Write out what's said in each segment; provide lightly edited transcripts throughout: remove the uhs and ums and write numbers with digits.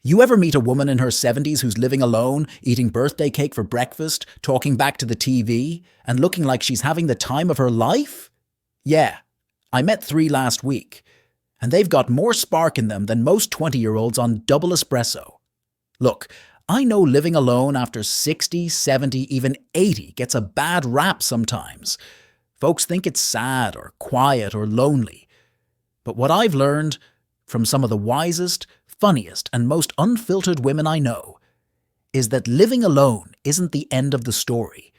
You ever meet a woman in her 70s who's living alone, eating birthday cake for breakfast, talking back to the TV, and looking like she's having the time of her life? Yeah, I met 3 last week, and they've got more spark in them than most 20-year-olds on double espresso. Look, I know living alone after 60, 70, even 80 gets a bad rap sometimes. Folks think it's sad or quiet or lonely. But what I've learned from some of the wisest, funniest, and most unfiltered women I know is that living alone isn't the end of the story.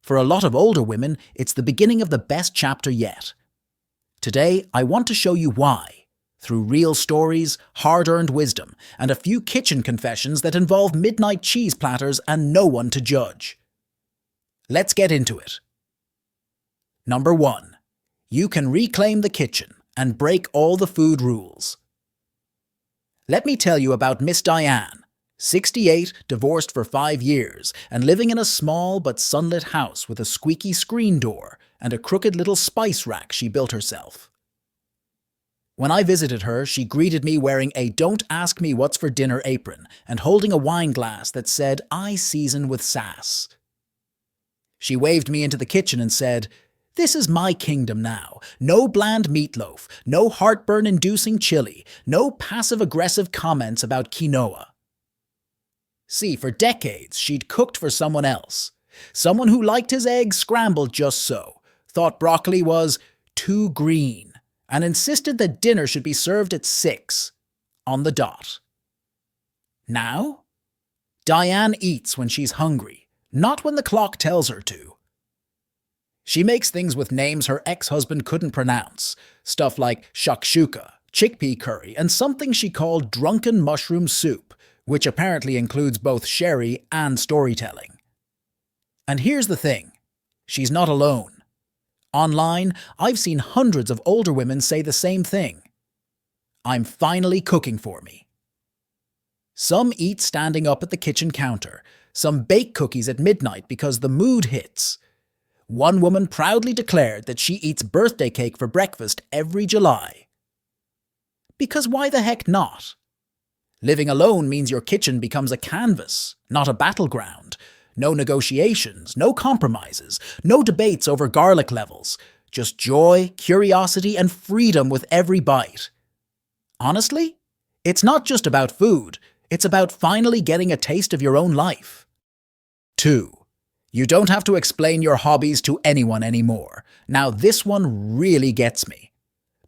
For a lot of older women, it's the beginning of the best chapter yet. Today, I want to show you why, through real stories, hard-earned wisdom, and a few kitchen confessions that involve midnight cheese platters and no one to judge. Let's get into it. Number 1. You can reclaim the kitchen and break all the food rules. Let me tell you about Miss Diane, 68, divorced for 5 years, and living in a small but sunlit house with a squeaky screen door and a crooked little spice rack she built herself. When I visited her, she greeted me wearing a "Don't ask me what's for dinner" apron and holding a wine glass that said, "I season with sass." She waved me into the kitchen and said, "This is my kingdom now. No bland meatloaf, no heartburn-inducing chili, no passive-aggressive comments about quinoa." See, for decades, she'd cooked for someone else. Someone who liked his eggs scrambled just so, thought broccoli was too green, and insisted that dinner should be served at 6, on the dot. Now, Diane eats when she's hungry, not when the clock tells her to. She makes things with names her ex-husband couldn't pronounce, stuff like shakshuka, chickpea curry, and something she called drunken mushroom soup, which apparently includes both sherry and storytelling. And here's the thing, she's not alone. Online, I've seen hundreds of older women say the same thing. I'm finally cooking for me. Some eat standing up at the kitchen counter, some bake cookies at midnight because the mood hits. One woman proudly declared that she eats birthday cake for breakfast every July. Because why the heck not? Living alone means your kitchen becomes a canvas, not a battleground. No negotiations, no compromises, no debates over garlic levels. Just joy, curiosity, and freedom with every bite. Honestly, it's not just about food, it's about finally getting a taste of your own life. 2. You don't have to explain your hobbies to anyone anymore. Now this one really gets me.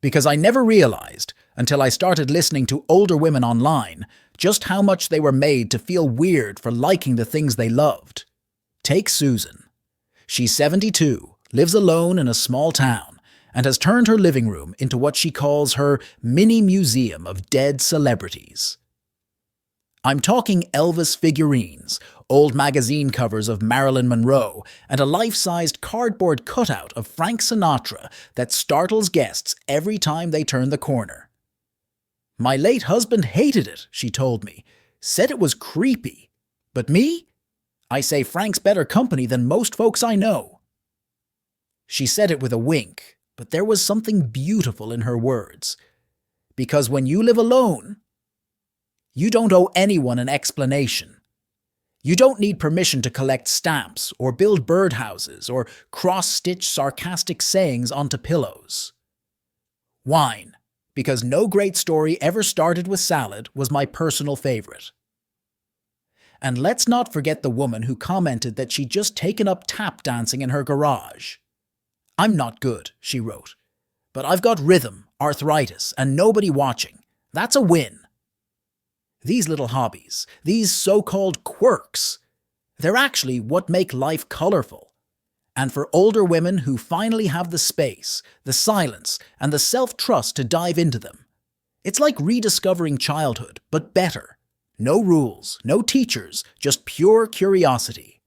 Because I never realized, until I started listening to older women online, just how much they were made to feel weird for liking the things they loved. Take Susan. She's 72, lives alone in a small town, and has turned her living room into what she calls her mini museum of dead celebrities. I'm talking Elvis figurines, old magazine covers of Marilyn Monroe, and a life-sized cardboard cutout of Frank Sinatra that startles guests every time they turn the corner. My late husband hated it, she told me, said it was creepy. But me? I say Frank's better company than most folks I know. She said it with a wink, but there was something beautiful in her words. Because when you live alone, you don't owe anyone an explanation. You don't need permission to collect stamps or build birdhouses or cross-stitch sarcastic sayings onto pillows. Wine, because no great story ever started with salad, was my personal favorite. And let's not forget the woman who commented that she'd just taken up tap dancing in her garage. "I'm not good," she wrote, "but I've got rhythm, arthritis, and nobody watching. That's a win." These little hobbies, these so-called quirks, they're actually what make life colorful. And for older women who finally have the space, the silence, and the self-trust to dive into them, it's like rediscovering childhood, but better. No rules, no teachers, just pure curiosity.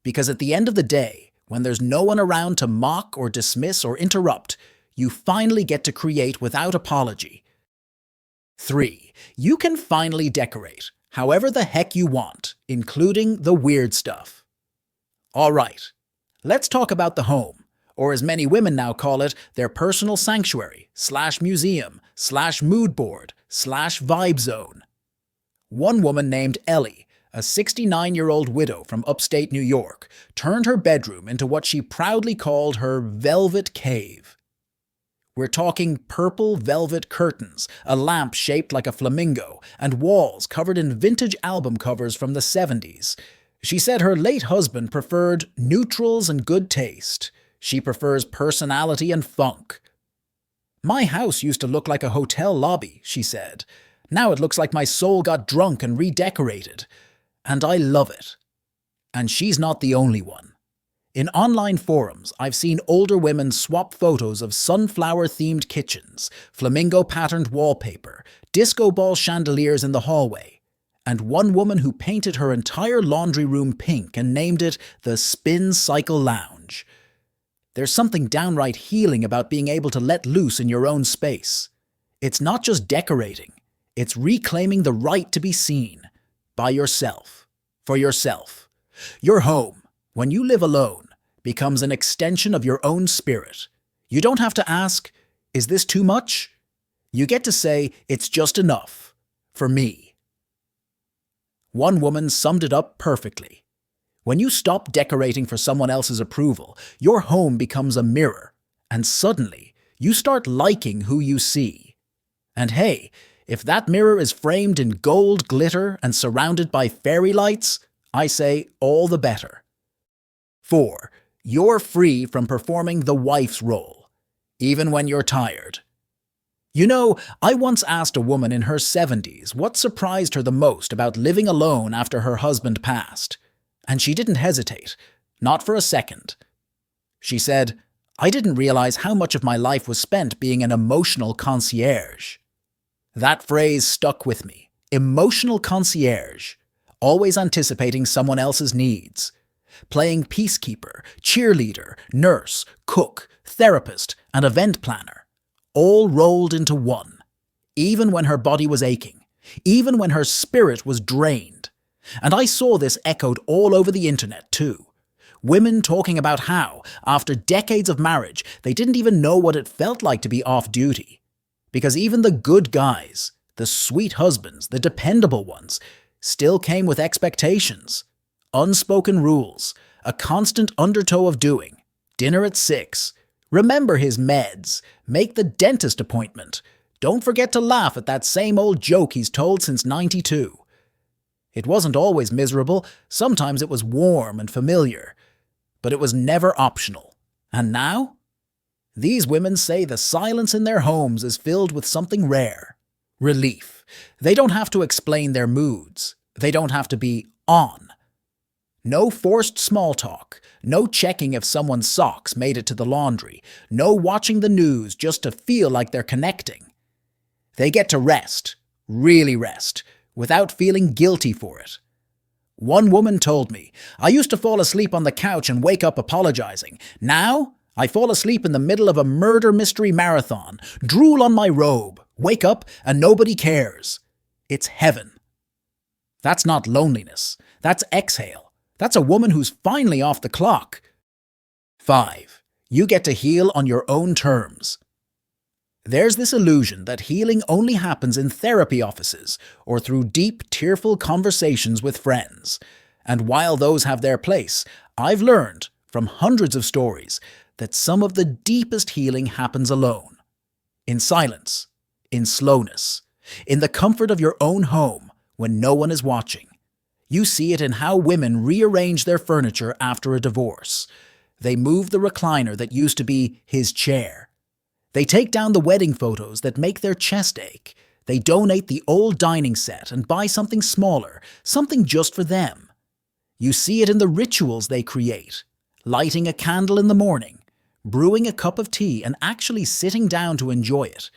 Because at the end of the day, when there's no one around to mock or dismiss or interrupt, you finally get to create without apology. 3. You can finally decorate, however the heck you want, including the weird stuff. All right, let's talk about the home, or as many women now call it, their personal sanctuary, /museum, /mood board, /vibe zone. One woman named Ellie, a 69-year-old widow from upstate New York, turned her bedroom into what she proudly called her velvet cave. We're talking purple velvet curtains, a lamp shaped like a flamingo, and walls covered in vintage album covers from the 70s. She said her late husband preferred neutrals and good taste. She prefers personality and funk. "My house used to look like a hotel lobby," she said. "Now it looks like my soul got drunk and redecorated. And I love it." And she's not the only one. In online forums, I've seen older women swap photos of sunflower-themed kitchens, flamingo-patterned wallpaper, disco ball chandeliers in the hallway, and one woman who painted her entire laundry room pink and named it the Spin Cycle Lounge. There's something downright healing about being able to let loose in your own space. It's not just decorating, it's reclaiming the right to be seen by yourself, for yourself. Your home, when you live alone, becomes an extension of your own spirit. You don't have to ask, "Is this too much?" You get to say, "It's just enough, for me." One woman summed it up perfectly. When you stop decorating for someone else's approval, your home becomes a mirror, and suddenly you start liking who you see. And hey, if that mirror is framed in gold glitter and surrounded by fairy lights, I say all the better. 4. You're free from performing the wife's role, even when you're tired. You know, I once asked a woman in her 70s what surprised her the most about living alone after her husband passed. And she didn't hesitate, not for a second. She said, "I didn't realize how much of my life was spent being an emotional concierge." That phrase stuck with me. Emotional concierge. Always anticipating someone else's needs. Playing peacekeeper, cheerleader, nurse, cook, therapist, and event planner. All rolled into one. Even when her body was aching. Even when her spirit was drained. And I saw this echoed all over the internet too. Women talking about how, after decades of marriage, they didn't even know what it felt like to be off-duty. Because even the good guys, the sweet husbands, the dependable ones, still came with expectations. Unspoken rules, a constant undertow of doing. Dinner at 6. Remember his meds. Make the dentist appointment. Don't forget to laugh at that same old joke he's told since '92. It wasn't always miserable, sometimes it was warm and familiar. But it was never optional. And now? These women say the silence in their homes is filled with something rare. Relief. They don't have to explain their moods. They don't have to be on. No forced small talk. No checking if someone's socks made it to the laundry. No watching the news just to feel like they're connecting. They get to rest. Really rest. Without feeling guilty for it. One woman told me, "I used to fall asleep on the couch and wake up apologizing. Now, I fall asleep in the middle of a murder mystery marathon, drool on my robe, wake up, and nobody cares. It's heaven." That's not loneliness. That's exhale. That's a woman who's finally off the clock. 5. You get to heal on your own terms. There's this illusion that healing only happens in therapy offices or through deep, tearful conversations with friends. And while those have their place, I've learned, from hundreds of stories, that some of the deepest healing happens alone. In silence, in slowness, in the comfort of your own home when no one is watching. You see it in how women rearrange their furniture after a divorce. They move the recliner that used to be his chair. They take down the wedding photos that make their chest ache. They donate the old dining set and buy something smaller, something just for them. You see it in the rituals they create. Lighting a candle in the morning, brewing a cup of tea and actually sitting down to enjoy it,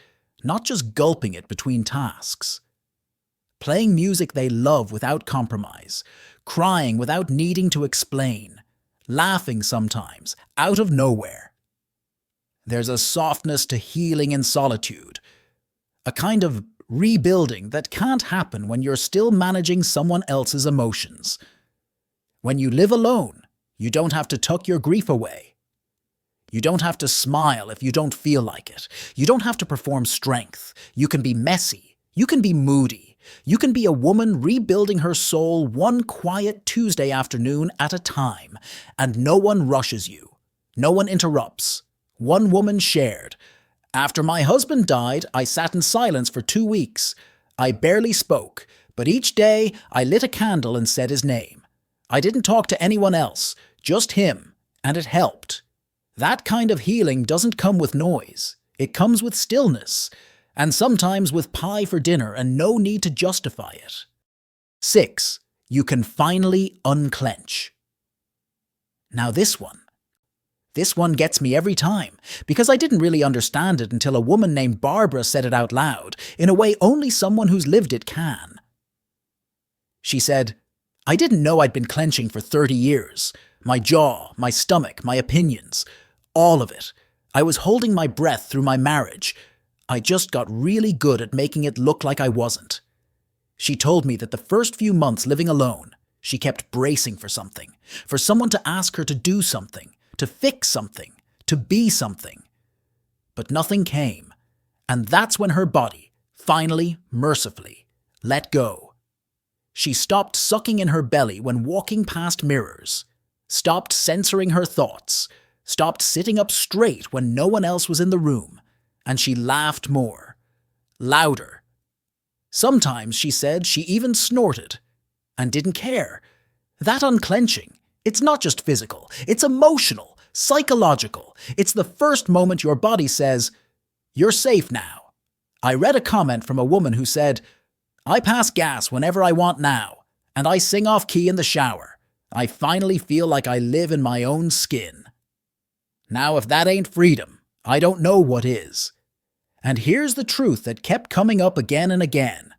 not just gulping it between tasks. Playing music they love without compromise, crying without needing to explain, laughing sometimes, out of nowhere. There's a softness to healing in solitude, a kind of rebuilding that can't happen when you're still managing someone else's emotions. When you live alone, you don't have to tuck your grief away. You don't have to smile if you don't feel like it. You don't have to perform strength. You can be messy. You can be moody. You can be a woman rebuilding her soul one quiet Tuesday afternoon at a time, and no one rushes you. No one interrupts. One woman shared. After my husband died, I sat in silence for 2 weeks. I barely spoke, but each day I lit a candle and said his name. I didn't talk to anyone else, just him, and it helped. That kind of healing doesn't come with noise. It comes with stillness, and sometimes with pie for dinner and no need to justify it. 6. You can finally unclench. Now this one gets me every time, because I didn't really understand it until a woman named Barbara said it out loud, in a way only someone who's lived it can. She said, I didn't know I'd been clenching for 30 years. My jaw, my stomach, my opinions, all of it. I was holding my breath through my marriage. I just got really good at making it look like I wasn't. She told me that the first few months living alone, she kept bracing for something, for someone to ask her to do something, to fix something, to be something. But nothing came, and that's when her body, finally, mercifully, let go. She stopped sucking in her belly when walking past mirrors, stopped censoring her thoughts, stopped sitting up straight when no one else was in the room, and she laughed more, louder. Sometimes, she said, she even snorted, and didn't care. That unclenching, it's not just physical, it's emotional, psychological. It's the first moment your body says, you're safe now. I read a comment from a woman who said, I pass gas whenever I want now, and I sing off key in the shower. I finally feel like I live in my own skin. Now, if that ain't freedom, I don't know what is. And here's the truth that kept coming up again and again.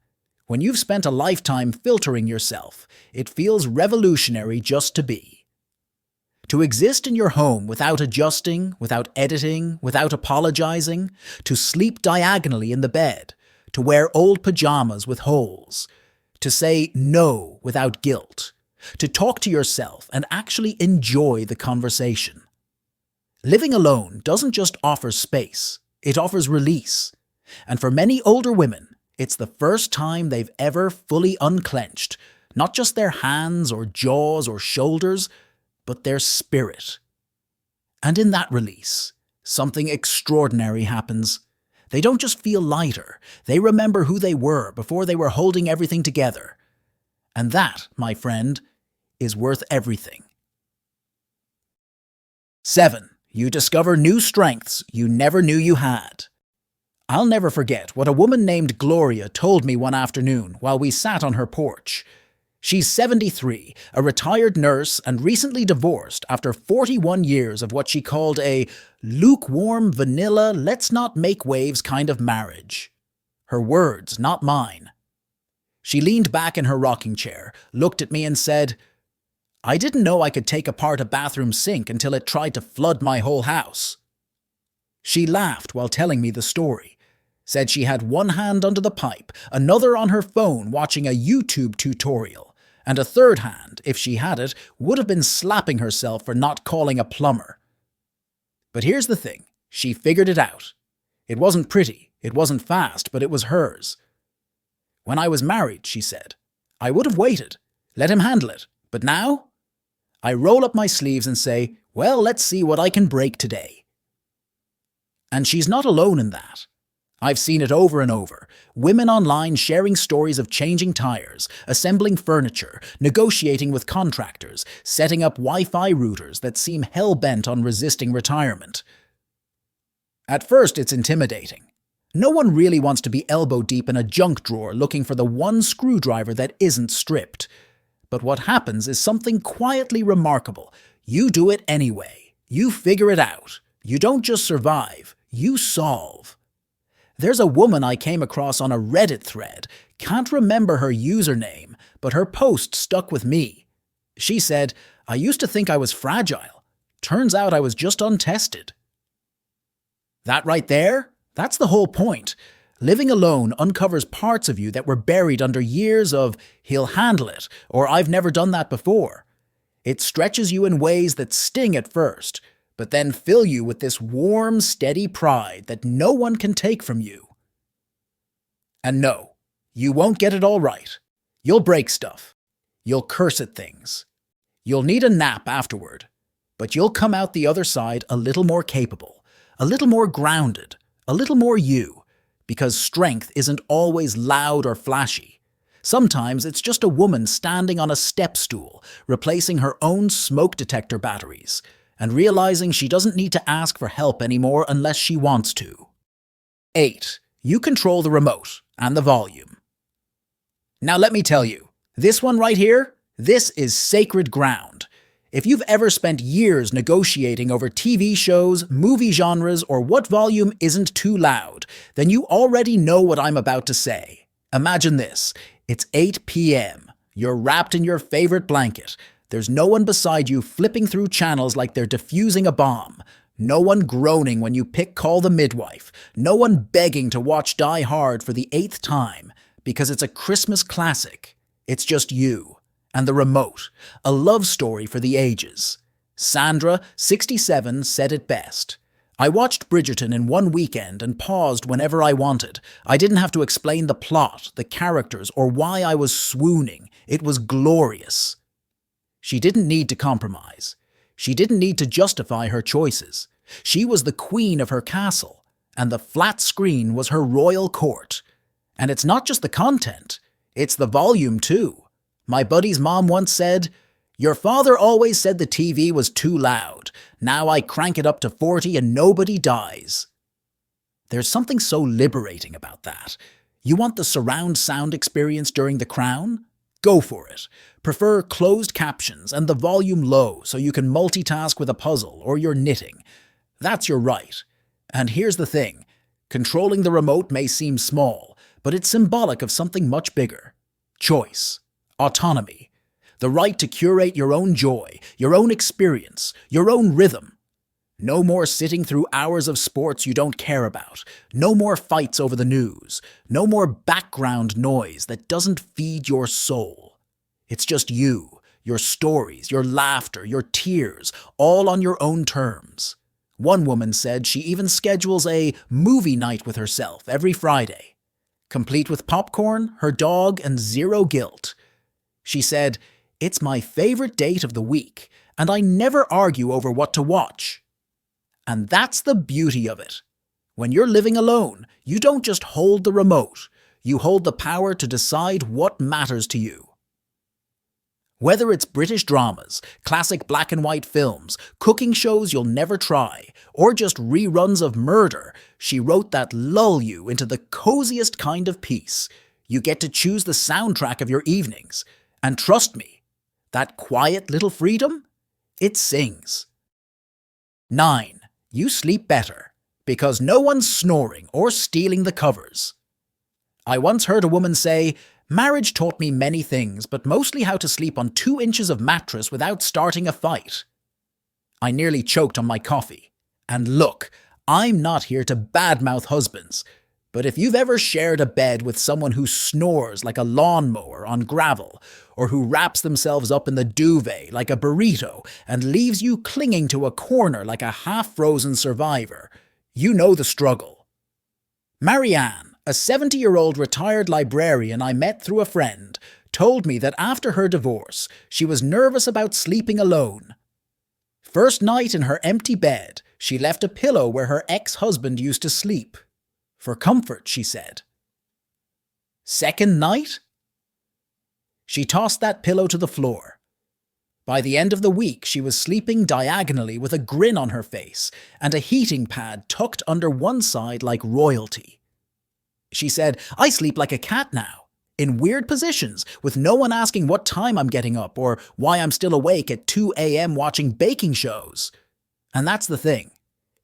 When you've spent a lifetime filtering yourself, it feels revolutionary just to be. To exist in your home without adjusting, without editing, without apologizing, to sleep diagonally in the bed, to wear old pajamas with holes, to say no without guilt, to talk to yourself and actually enjoy the conversation. Living alone doesn't just offer space, it offers release. And for many older women, it's the first time they've ever fully unclenched, not just their hands or jaws or shoulders, but their spirit. And in that release, something extraordinary happens. They don't just feel lighter, they remember who they were before they were holding everything together. And that, my friend, is worth everything. 7. You discover new strengths you never knew you had. I'll never forget what a woman named Gloria told me one afternoon while we sat on her porch. She's 73, a retired nurse, and recently divorced after 41 years of what she called a lukewarm, vanilla, let's not make waves kind of marriage. Her words, not mine. She leaned back in her rocking chair, looked at me and said, I didn't know I could take apart a bathroom sink until it tried to flood my whole house. She laughed while telling me the story, said she had one hand under the pipe, another on her phone watching a YouTube tutorial, and a third hand, if she had it, would have been slapping herself for not calling a plumber. But here's the thing, she figured it out. It wasn't pretty, it wasn't fast, but it was hers. When I was married, she said, I would have waited, let him handle it, but now? I roll up my sleeves and say, well, let's see what I can break today. And she's not alone in that. I've seen it over and over. Women online sharing stories of changing tires, assembling furniture, negotiating with contractors, setting up Wi-Fi routers that seem hell-bent on resisting retirement. At first, it's intimidating. No one really wants to be elbow-deep in a junk drawer looking for the one screwdriver that isn't stripped. But what happens is something quietly remarkable. You do it anyway. You figure it out. You don't just survive, you solve. There's a woman I came across on a Reddit thread, can't remember her username, but her post stuck with me. She said, I used to think I was fragile. Turns out I was just untested. That right there? That's the whole point. Living alone uncovers parts of you that were buried under years of, he'll handle it, or I've never done that before. It stretches you in ways that sting at first, but then fill you with this warm, steady pride that no one can take from you. And no, You won't get it all right. You'll break stuff. You'll curse at things. You'll need a nap afterward. But you'll come out the other side a little more capable, a little more grounded, a little more you, because strength isn't always loud or flashy. Sometimes it's just a woman standing on a step stool, replacing her own smoke detector batteries, and realizing she doesn't need to ask for help anymore unless she wants to. 8. You control the remote and the volume. Now let me tell you, this one right here, this is sacred ground. If you've ever spent years negotiating over TV shows, movie genres, or what volume isn't too loud, then you already know what I'm about to say. Imagine this. It's 8 p.m. You're wrapped in your favorite blanket. There's no one beside you flipping through channels like they're defusing a bomb. No one groaning when you pick Call the Midwife. No one begging to watch Die Hard for the 8th time, because it's a Christmas classic. It's just you. And the remote, a love story for the ages. Sandra, 67, said it best. I watched Bridgerton in one weekend and paused whenever I wanted. I didn't have to explain the plot, the characters, or why I was swooning. It was glorious. She didn't need to compromise. She didn't need to justify her choices. She was the queen of her castle, and the flat screen was her royal court. And it's not just the content, it's the volume too. My buddy's mom once said, "Your father always said the TV was too loud. Now I crank it up to 40 and nobody dies." There's something so liberating about that. You want the surround sound experience during The Crown? Go for it. Prefer closed captions and the volume low so you can multitask with a puzzle or you're knitting. That's your right. And here's the thing. Controlling the remote may seem small, but it's symbolic of something much bigger. Choice. Autonomy. The right to curate your own joy, your own experience, your own rhythm. No more sitting through hours of sports you don't care about. No more fights over the news. No more background noise that doesn't feed your soul. It's just you, your stories, your laughter, your tears, all on your own terms. One woman said she even schedules a movie night with herself every Friday, complete with popcorn, her dog, and zero guilt. She said, "It's my favorite date of the week, and I never argue over what to watch." And that's the beauty of it. When you're living alone, you don't just hold the remote, you hold the power to decide what matters to you. Whether it's British dramas, classic black and white films, cooking shows you'll never try, or just reruns of Murder, she wrote that lull you into the coziest kind of peace. You get to choose the soundtrack of your evenings. And trust me, that quiet little freedom, it sings. 9. You sleep better, because no one's snoring or stealing the covers. I once heard a woman say, "Marriage taught me many things, but mostly how to sleep on 2 inches of mattress without starting a fight." I nearly choked on my coffee. And look, I'm not here to badmouth husbands, but if you've ever shared a bed with someone who snores like a lawnmower on gravel, or who wraps themselves up in the duvet like a burrito and leaves you clinging to a corner like a half-frozen survivor, you know the struggle. Marianne, a 70-year-old retired librarian I met through a friend, told me that after her divorce, she was nervous about sleeping alone. First night in her empty bed, she left a pillow where her ex-husband used to sleep. For comfort, she said. Second night? She tossed that pillow to the floor. By the end of the week, she was sleeping diagonally with a grin on her face and a heating pad tucked under one side like royalty. She said, "I sleep like a cat now, in weird positions, with no one asking what time I'm getting up or why I'm still awake at 2 a.m. watching baking shows." And that's the thing.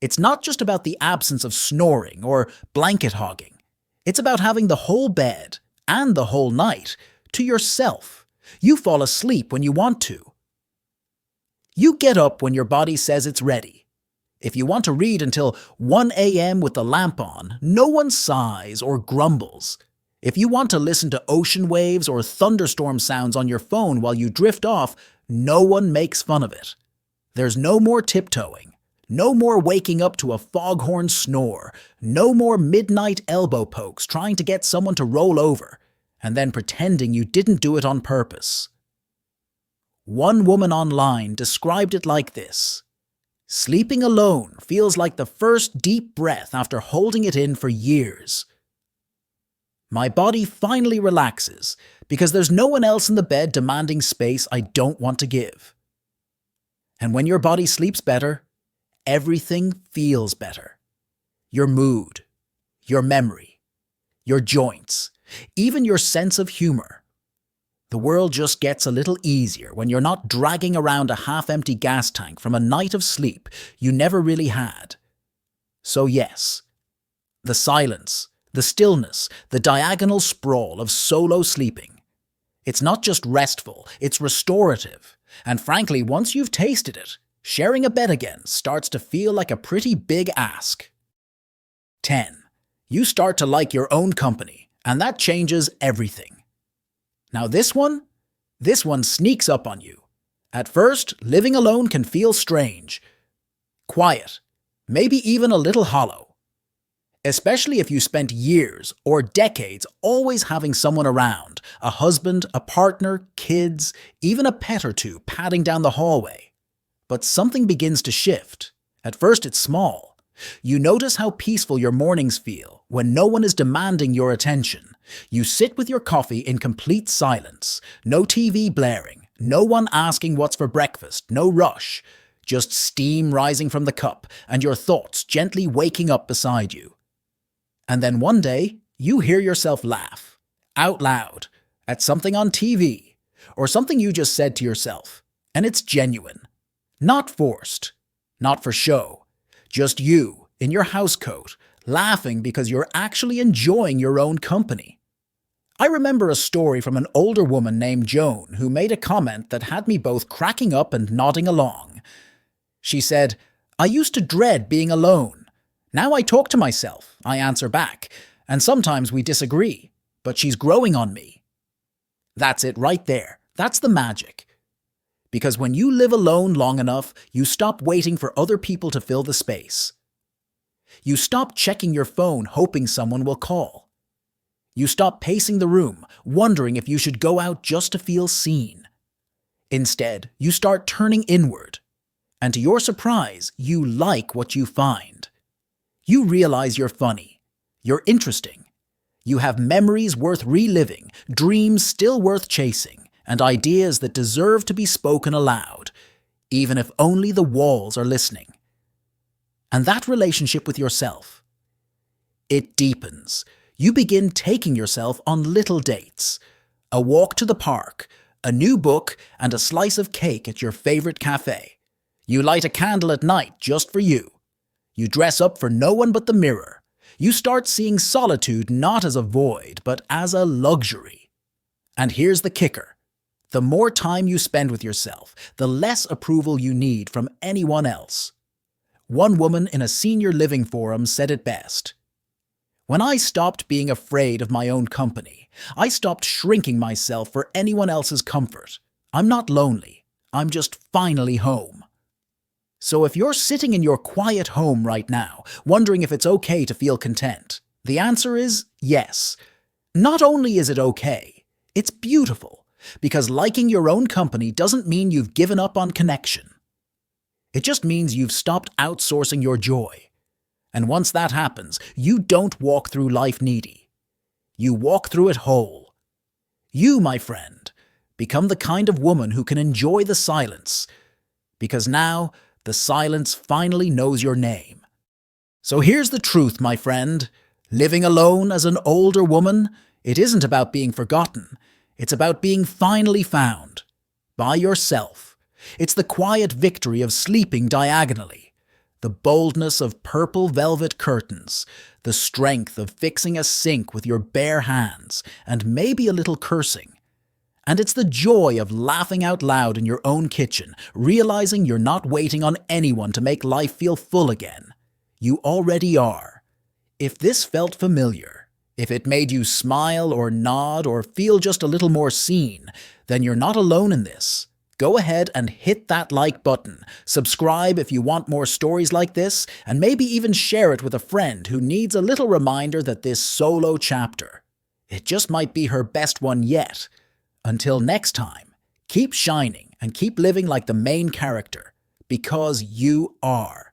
It's not just about the absence of snoring or blanket hogging. It's about having the whole bed, and the whole night, to yourself. You fall asleep when you want to. You get up when your body says it's ready. If you want to read until 1 a.m. with the lamp on, no one sighs or grumbles. If you want to listen to ocean waves or thunderstorm sounds on your phone while you drift off, no one makes fun of it. There's no more tiptoeing. No more waking up to a foghorn snore. No more midnight elbow pokes trying to get someone to roll over. and then pretending you didn't do it on purpose. One woman online described it like this: "Sleeping alone feels like the first deep breath after holding it in for years. My body finally relaxes because there's no one else in the bed demanding space I don't want to give." And when your body sleeps better, everything feels better. Your mood, your memory, your joints, even your sense of humor. The world just gets a little easier when you're not dragging around a half-empty gas tank from a night of sleep you never really had. So yes, the silence, the stillness, the diagonal sprawl of solo sleeping. It's not just restful, it's restorative. And frankly, once you've tasted it, sharing a bed again starts to feel like a pretty big ask. 10. You start to like your own company, and that changes everything. Now this one sneaks up on you. At first, living alone can feel strange, quiet, maybe even a little hollow. Especially if you spent years or decades always having someone around, a husband, a partner, kids, even a pet or two padding down the hallway. But something begins to shift. At first it's small. You notice how peaceful your mornings feel when no one is demanding your attention. You sit with your coffee in complete silence, no TV blaring, no one asking what's for breakfast, no rush, just steam rising from the cup and your thoughts gently waking up beside you. And then one day, you hear yourself laugh, out loud, at something on TV, or something you just said to yourself, and it's genuine. Not forced, not for show, just you, in your housecoat, laughing because you're actually enjoying your own company. I remember a story from an older woman named Joan who made a comment that had me both cracking up and nodding along. She said, "I used to dread being alone. Now I talk to myself, I answer back, and sometimes we disagree, but she's growing on me." That's it right there. That's the magic. Because when you live alone long enough, you stop waiting for other people to fill the space. You stop checking your phone hoping someone will call. You stop pacing the room, wondering if you should go out just to feel seen. Instead, you start turning inward. And to your surprise, you like what you find. You realize you're funny, you're interesting, you have memories worth reliving, dreams still worth chasing, and ideas that deserve to be spoken aloud, even if only the walls are listening. And that relationship with yourself, it deepens. You begin taking yourself on little dates, a walk to the park, a new book, and a slice of cake at your favorite cafe. You light a candle at night just for you. You dress up for no one but the mirror. You start seeing solitude not as a void, but as a luxury. And here's the kicker. The more time you spend with yourself, the less approval you need from anyone else. One woman in a senior living forum said it best. "When I stopped being afraid of my own company, I stopped shrinking myself for anyone else's comfort. I'm not lonely. I'm just finally home." So if you're sitting in your quiet home right now, wondering if it's okay to feel content, the answer is yes. Not only is it okay, it's beautiful, because liking your own company doesn't mean you've given up on connection. It just means you've stopped outsourcing your joy. And once that happens, you don't walk through life needy. You walk through it whole. You, my friend, become the kind of woman who can enjoy the silence, because now the silence finally knows your name. So here's the truth, my friend. Living alone as an older woman, it isn't about being forgotten. It's about being finally found. By yourself. It's the quiet victory of sleeping diagonally. The boldness of purple velvet curtains. The strength of fixing a sink with your bare hands, and maybe a little cursing. And it's the joy of laughing out loud in your own kitchen, realizing you're not waiting on anyone to make life feel full again. You already are. If this felt familiar, if it made you smile or nod or feel just a little more seen, then you're not alone in this. Go ahead and hit that like button, subscribe if you want more stories like this, and maybe even share it with a friend who needs a little reminder that this solo chapter, It just might be her best one yet. Until next time, keep shining and keep living like the main character, because you are.